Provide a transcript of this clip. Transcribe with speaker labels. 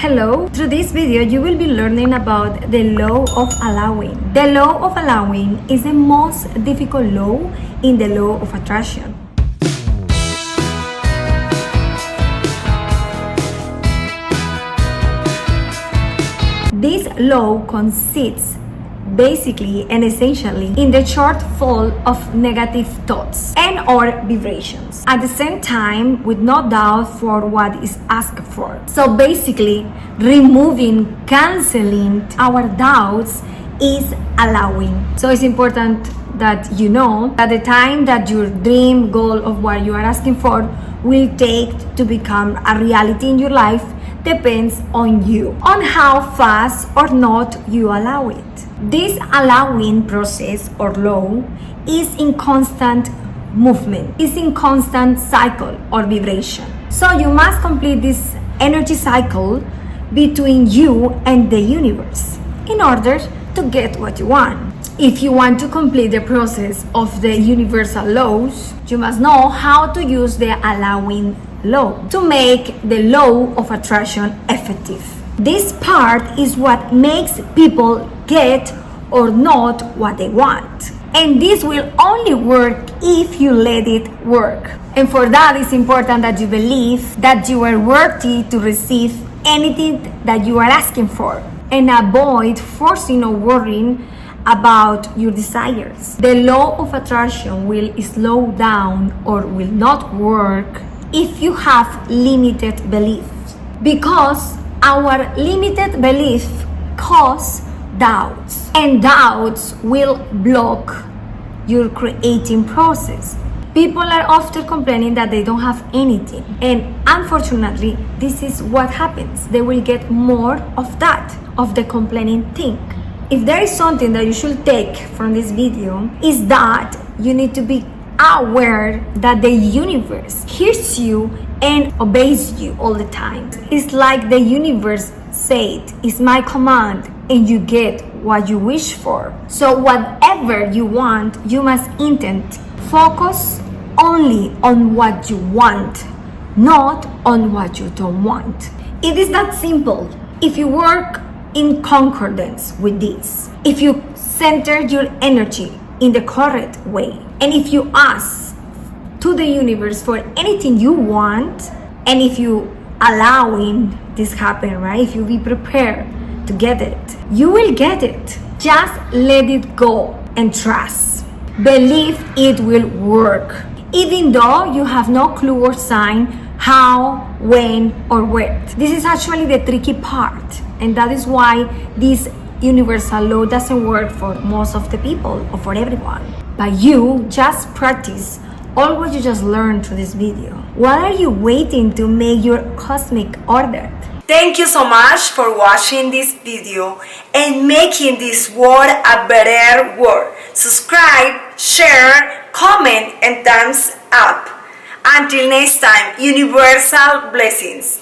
Speaker 1: Hello, through this video you will be learning about the law of allowing. The law of allowing is the most difficult law in the law of attraction. This law consists basically and essentially in the shortfall of negative thoughts and or vibrations at the same time with no doubt for what is asked for. So basically canceling our doubts is allowing. So it's important that you know that the time that your dream goal of what you are asking for will take to become a reality in your life depends on you, on how fast or not you allow it. This allowing process or law is in constant movement, is in constant cycle or vibration. So you must complete this energy cycle between you and the universe in order to get what you want. If you want to complete the process of the universal laws, you must know how to use the allowing law to make the law of attraction effective. This part is what makes people get or not what they want. And this will only work if you let it work. And for that, it's important that you believe that you are worthy to receive anything that you are asking for and avoid forcing or worrying about your desires. The law of attraction will slow down or will not work if you have limited beliefs, because our limited belief cause doubts, and doubts will block your creating process. People are often complaining that they don't have anything, and unfortunately this is what happens. They will get more of that, of the complaining thing. If there is something that you should take from this video, is that you need to be aware that the universe hears you and obeys you all the time. It's like the universe said, it's my command, and you get what you wish for. So whatever you want, you must intend. Focus only on what you want, not on what you don't want. It is that simple. If you work in concordance with this, if you center your energy in the correct way, and if you ask to the universe for anything you want, and if you allowing this happen, right? If you be prepared to get it, you will get it. Just let it go and trust. Believe it will work, even though you have no clue or sign how, when, or where. This is actually the tricky part, and that is why this universal law doesn't work for most of the people or for everyone. But you just practice all what you just learned through this video. What are you waiting to make your cosmic order?
Speaker 2: Thank you so much for watching this video and making this world a better world. Subscribe, share, comment, and thumbs up. Until next time, universal blessings.